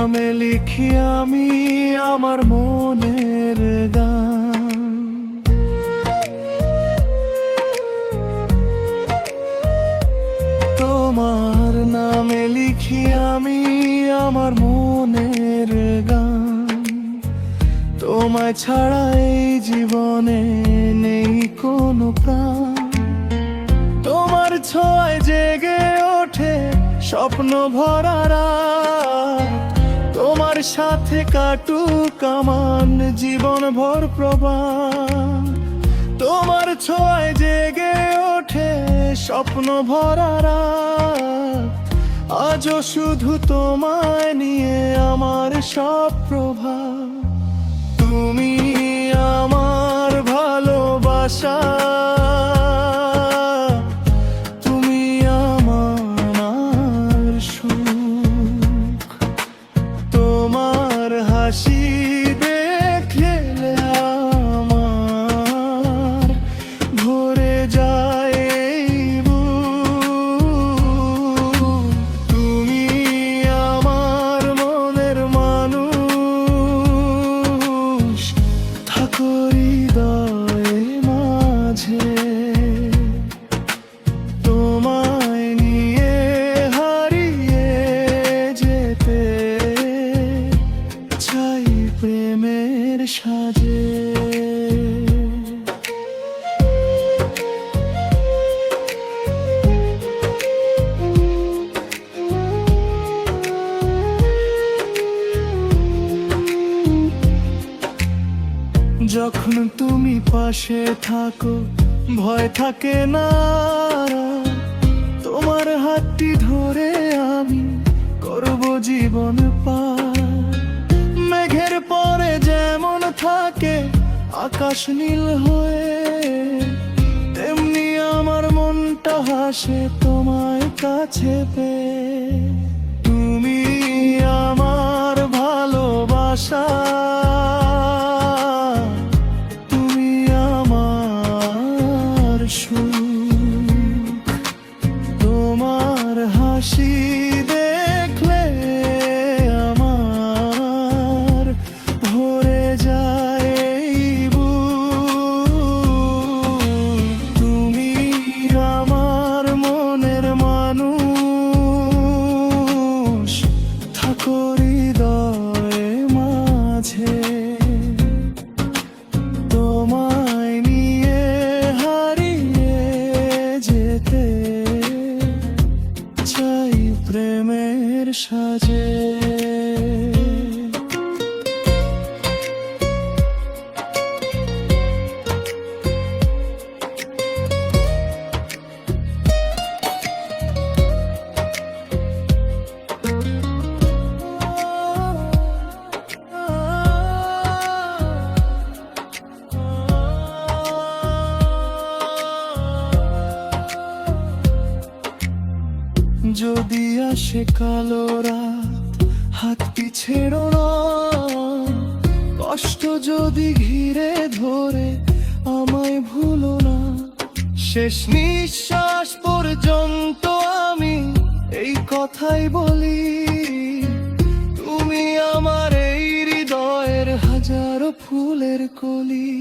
নামে লিখি আমি আমার মনের গান। তোমার নামে লিখি আমি আমার মনের গান। তোমায় ছাড়া এই জীবনে নেই কোনো প্রাণ। তোমার ছোঁয়ায় জেগে ওঠে স্বপ্ন ভরা রাত। তোমার সাথে কাটুক আমার জীবন ভর প্রবাহ। তোমার ছোঁয়ায় জেগে ওঠে স্বপ্ন ভরা রাত। আজও শুধু তোমায় নিয়ে আমার সব প্রভা। তুমি আমার ভালোবাসা, তুমি আমার সুখ। তোমার হাসি দেখলে আমার ভরে যায় এই বুক। তুমি আমার মনের মানুষ, থাকো হৃদয়ে মাঝে। তোমায় নিয়ে হারিয়ে যেতে চাই প্রেমের সাজে। যখন তুমি পাশে থাকো ভয় থাকে না। তোমার হাতটি ধরে আমি করব জীবন পার। মেঘের পরে যেমন থাকে আকাশ নীল হয়ে, তেমনি আমার মনটা হাসে তোমায় কাছে পেয়ে। তুমি আমার ভালোবাসা, তোমার হাসি দেখলে আমার ভরে যায় এই বুক। তুমি আমার মনের মানুষ, থাকো হৃদয়ে মাঝে। তোমায় নিয়ে হারিয়ে যেতে চাই প্রেমের সাজে। যদি আসে কালো রাত হাত পিছেড়ো না। কষ্ট যদি ঘিরে ধরে আমায় ভুলো না। শেষ নিঃশ্বাস পর্যন্ত আমি এই কথাই বলি, তুমি আমার এই হৃদয়ের হাজারো ফুলের কলি।